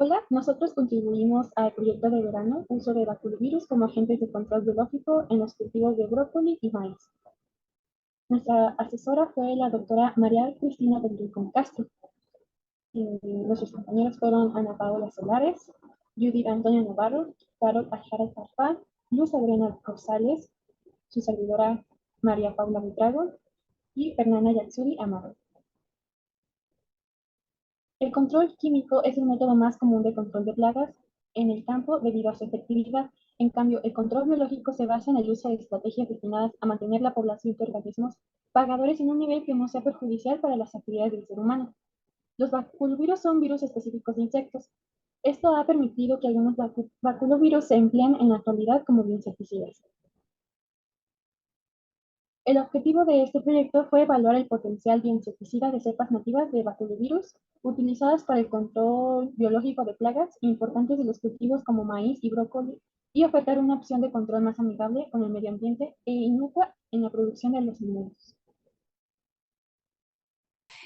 Hola, nosotros contribuimos al proyecto de verano uso de baculovirus como agentes de control biológico en los cultivos de brócoli y maíz. Nuestra asesora fue la doctora María Cristina del Rincón Castro. Nuestros compañeros fueron Ana Paola Solares, Judith Antonio Navarro, Carol Ajara Farfán, Luz Adriana Rosales, su servidora María Paula Buitrago y Fernanda Yatsuri Amaro. El control químico es el método más común de control de plagas en el campo debido a su efectividad. En cambio, el control biológico se basa en el uso de estrategias destinadas a mantener la población de organismos pagadores en un nivel que no sea perjudicial para las actividades del ser humano. Los baculovirus son virus específicos de insectos. Esto ha permitido que algunos baculovirus se empleen en la actualidad como bioinsecticidas. El objetivo de este proyecto fue evaluar el potencial bioinsecticida de cepas nativas de baculovirus utilizadas para el control biológico de plagas importantes de los cultivos como maíz y brócoli y ofertar una opción de control más amigable con el medio ambiente e inocua en la producción de los alimentos.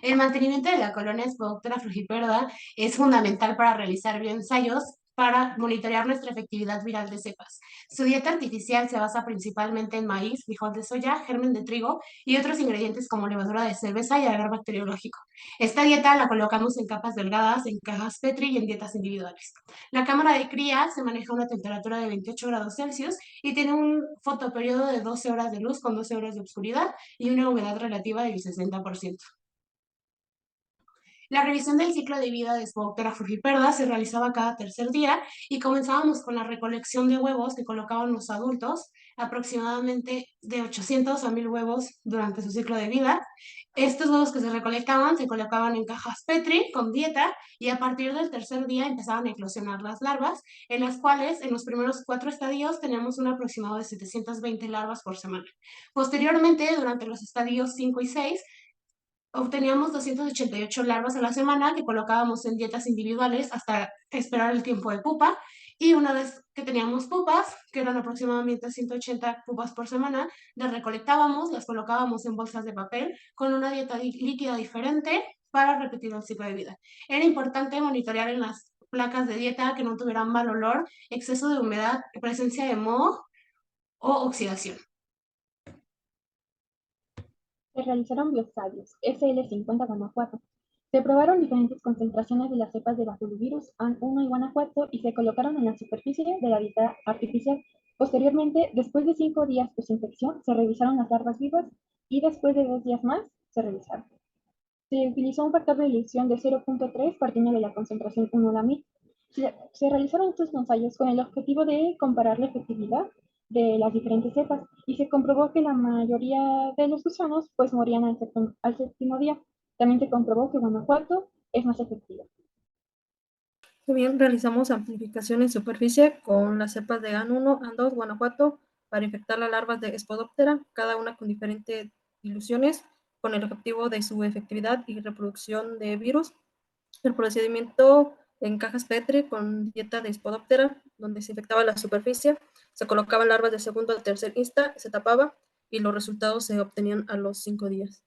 El mantenimiento de la colonia Spodoptera frugiperda es fundamental para realizar bioensayos para monitorear nuestra efectividad viral de cepas. Su dieta artificial se basa principalmente en maíz, frijol de soya, germen de trigo y otros ingredientes como levadura de cerveza y agar bacteriológico. Esta dieta la colocamos en capas delgadas, en cajas Petri y en dietas individuales. La cámara de cría se maneja a una temperatura de 28 grados Celsius y tiene un fotoperiodo de 12 horas de luz con 12 horas de oscuridad y una humedad relativa del 60%. La revisión del ciclo de vida de Spodoptera frugiperda se realizaba cada tercer día y comenzábamos con la recolección de huevos que colocaban los adultos, aproximadamente de 800 a 1000 huevos durante su ciclo de vida. Estos huevos que se colocaban en cajas Petri con dieta y a partir del tercer día empezaban a eclosionar las larvas, en las cuales en los primeros 4 estadios teníamos un aproximado de 720 larvas por semana. Posteriormente, durante los estadios 5 y 6, obteníamos 288 larvas a la semana que colocábamos en dietas individuales hasta esperar el tiempo de pupa. Y una vez que teníamos pupas, que eran aproximadamente 180 pupas por semana, las recolectábamos, las colocábamos en bolsas de papel con una dieta líquida diferente para repetir el ciclo de vida. Era importante monitorear en las placas de dieta que no tuvieran mal olor, exceso de humedad, presencia de moho o oxidación. Se realizaron biostadios SL50 Guanajuato. Se probaron diferentes concentraciones de las cepas de baculovirus AN1 y Guanajuato y se colocaron en la superficie de la dieta artificial. Posteriormente, después de 5 días post-infección, se revisaron las larvas vivas y después de 2 días más se revisaron. Se utilizó un factor de dilución de 0.3 partiendo de la concentración 1 a la 1000. Se realizaron estos ensayos con el objetivo de comparar la efectividad de las diferentes cepas y se comprobó que la mayoría de los gusanos pues morían al séptimo día. También se comprobó que Guanajuato es más efectiva. Bien, realizamos amplificación en superficie con las cepas de AN1, AN2, Guanajuato, para infectar las larvas de Spodoptera, cada una con diferentes diluciones, con el objetivo de su efectividad y reproducción de virus. El procedimiento en cajas Petri con dieta de Spodoptera, donde se infectaba la superficie, se colocaban larvas de segundo al tercer insta, se tapaba y los resultados se obtenían a los 5 días.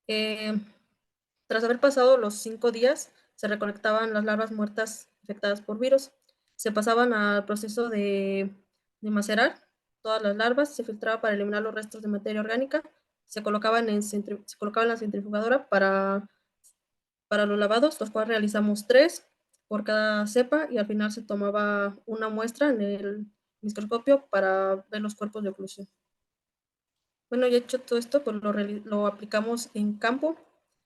Eh, Tras haber pasado los 5 días, se recolectaban las larvas muertas infectadas por virus. Se pasaban al proceso de macerar todas las larvas, se filtraba para eliminar los restos de materia orgánica, se colocaban en la centrifugadora para los lavados, los cuales realizamos 3 por cada cepa y al final se tomaba una muestra en el microscopio para ver los cuerpos de oclusión. Bueno, ya hecho todo esto, pues lo aplicamos en campo.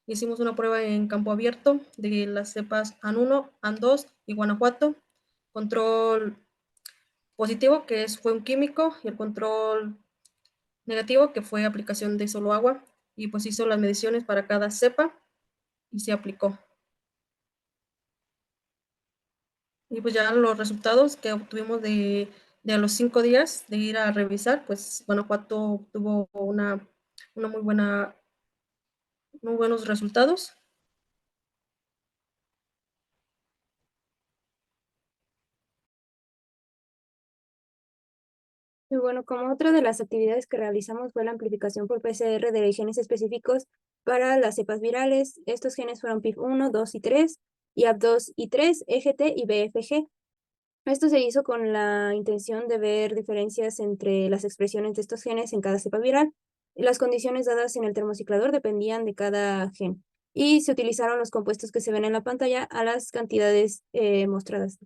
Hicimos una prueba en campo abierto de las cepas AN1, AN2 y Guanajuato. Control positivo, que fue un químico, y el control negativo, que fue aplicación de solo agua. Y pues hizo las mediciones para cada cepa y se aplicó. Y pues ya los resultados que obtuvimos de a los 5 días de ir a revisar, pues Guanajuato tuvo una muy buenos resultados. Y bueno, como otra de las actividades que realizamos fue la amplificación por PCR de genes específicos Para las cepas virales, estos genes fueron PIF1, 2 y 3, y AP2 y 3, EGT y BFG. Esto se hizo con la intención de ver diferencias entre las expresiones de estos genes en cada cepa viral. Las condiciones dadas en el termociclador dependían de cada gen y se utilizaron los compuestos que se ven en la pantalla a las cantidades mostradas.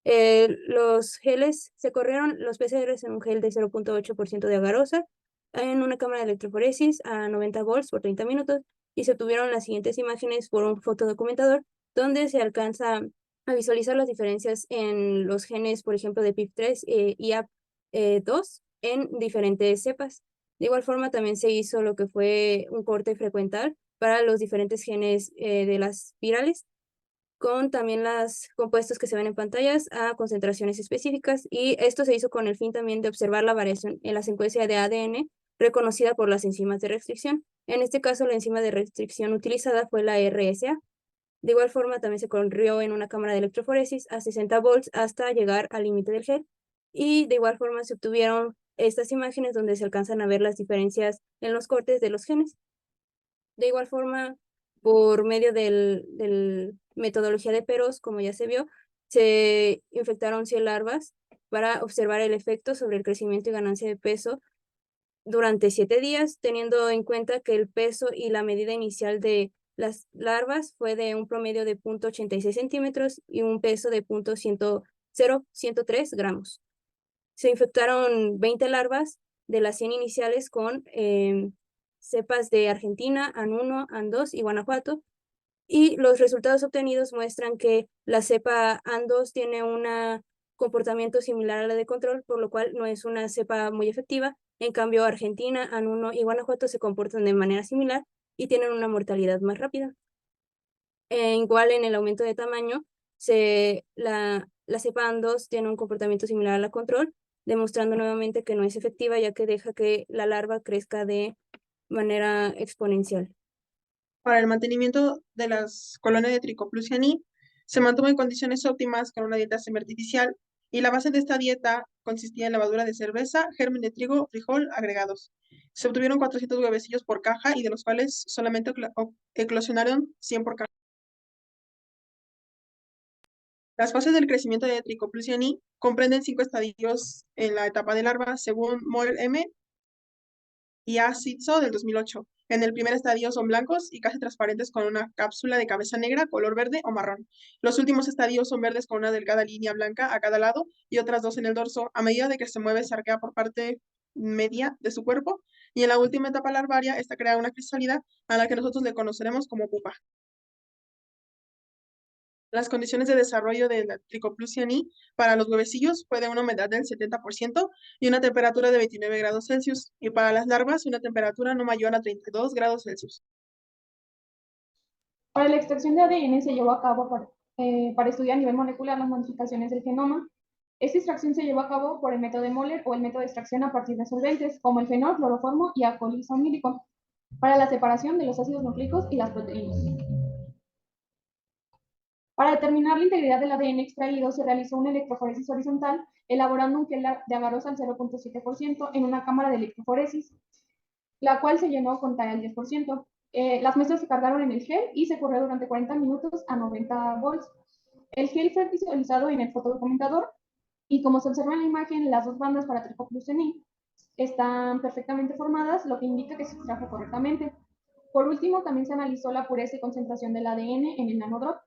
Los geles se corrieron, los PCRs en un gel de 0.8% de agarosa en una cámara de electroforesis a 90 volts por 30 minutos y se obtuvieron las siguientes imágenes por un fotodocumentador donde se alcanza a visualizar las diferencias en los genes, por ejemplo, de PIP3 y AP2 en diferentes cepas. De igual forma, también se hizo lo que fue un corte frecuental para los diferentes genes de las virales, con también los compuestos que se ven en pantallas a concentraciones específicas, y esto se hizo con el fin también de observar la variación en la secuencia de ADN reconocida por las enzimas de restricción. En este caso, la enzima de restricción utilizada fue la RSA. De igual forma, también se corrió en una cámara de electroforesis a 60 volts hasta llegar al límite del gel. Y de igual forma se obtuvieron estas imágenes donde se alcanzan a ver las diferencias en los cortes de los genes. De igual forma, por medio del metodología de Peros, como ya se vio, se infectaron 100 larvas para observar el efecto sobre el crecimiento y ganancia de peso durante 7 días, teniendo en cuenta que el peso y la medida inicial de las larvas fue de un promedio de 0.86 centímetros y un peso de 0.103 gramos. Se infectaron 20 larvas de las 100 iniciales con cepas de Argentina, AN1, AN2 y Guanajuato, y los resultados obtenidos muestran que la cepa AN2 tiene un comportamiento similar a la de control, por lo cual no es una cepa muy efectiva. En cambio, Argentina, AN1 y Guanajuato se comportan de manera similar y tienen una mortalidad más rápida. Igual en el aumento de tamaño, la cepa AN2 tiene un comportamiento similar a la control, demostrando nuevamente que no es efectiva, ya que deja que la larva crezca de manera exponencial. Para el mantenimiento de las colonias de Tricoplusiani, se mantuvo en condiciones óptimas con una dieta semi-artificial, y la base de esta dieta consistía en levadura de cerveza, germen de trigo, frijol, agregados. Se obtuvieron 400 huevecillos por caja, y de los cuales solamente eclosionaron 100 por caja. Las fases del crecimiento de Tricoplusiani comprenden 5 estadios en la etapa de larva, según Moll M. y A. Sitzo del 2008. En el primer estadio son blancos y casi transparentes con una cápsula de cabeza negra, color verde o marrón. Los últimos estadios son verdes con una delgada línea blanca a cada lado y otras 2 en el dorso. A medida de que se mueve, se arquea por parte media de su cuerpo, y en la última etapa larvaria, esta crea una crisálida a la que nosotros le conoceremos como pupa. Las condiciones de desarrollo de la Tricoplusiani para los huevecillos fue de una humedad del 70% y una temperatura de 29 grados Celsius, y para las larvas una temperatura no mayor a 32 grados Celsius. Para la extracción de ADN se llevó a cabo para estudiar a nivel molecular las modificaciones del genoma. Esta extracción se llevó a cabo por el método de Moller o el método de extracción a partir de solventes, como el fenol, cloroformo y alcohol isomílico, para la separación de los ácidos nucleicos y las proteínas. Para determinar la integridad del ADN extraído, se realizó una electroforesis horizontal, elaborando un gel de agarosa al 0.7% en una cámara de electroforesis, la cual se llenó con TAE al 10%. Las muestras se cargaron en el gel y se corrió durante 40 minutos a 90 volts. El gel fue visualizado en el fotodocumentador y, como se observa en la imagen, las 2 bandas para tricoplusiani están perfectamente formadas, lo que indica que se extrajo correctamente. Por último, también se analizó la pureza y concentración del ADN en el nanodrop.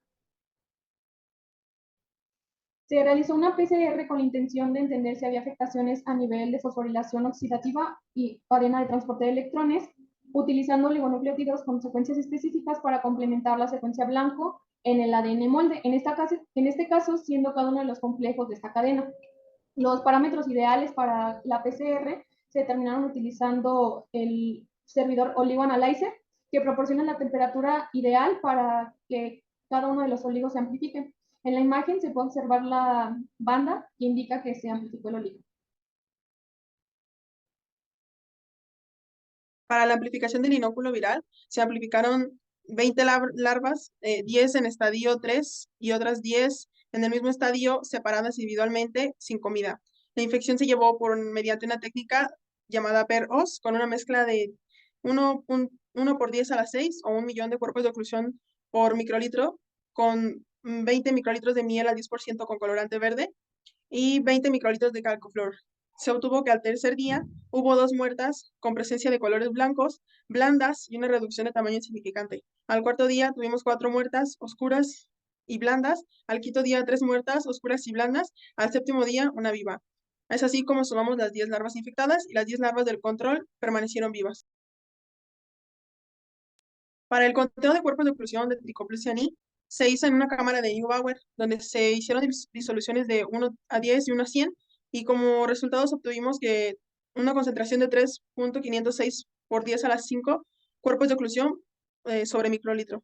Se realizó una PCR con la intención de entender si había afectaciones a nivel de fosforilación oxidativa y cadena de transporte de electrones, utilizando oligonucleótidos con secuencias específicas para complementar la secuencia blanco en el ADN molde, en este caso siendo cada uno de los complejos de esta cadena. Los parámetros ideales para la PCR se determinaron utilizando el servidor OligoAnalyzer, que proporciona la temperatura ideal para que cada uno de los oligos se amplifique. En la imagen se puede observar la banda que indica que se amplificó el oligo. Para la amplificación del inóculo viral, se amplificaron 20 larvas, 10 en estadio 3 y otras 10 en el mismo estadio, separadas individualmente, sin comida. La infección se llevó mediante una técnica llamada PER-OS, con una mezcla de 1 por 10 a la 6 o 1 millón de cuerpos de oclusión por microlitro, con 20 microlitros de miel al 10% con colorante verde y 20 microlitros de calcoflor. Se obtuvo que al tercer día hubo 2 muertas con presencia de colores blancos, blandas y una reducción de tamaño insignificante. Al cuarto día tuvimos 4 muertas oscuras y blandas, al quinto día 3 muertas oscuras y blandas, al séptimo día una viva. Es así como sumamos las 10 larvas infectadas y las 10 larvas del control permanecieron vivas. Para el conteo de cuerpos de oclusión de Trichoplus siani, se hizo en una cámara de Neubauer, donde se hicieron disoluciones de 1 a 10 y 1 a 100, y como resultados obtuvimos que una concentración de 3.506 por 10 a la 5 cuerpos de oclusión sobre microlitro.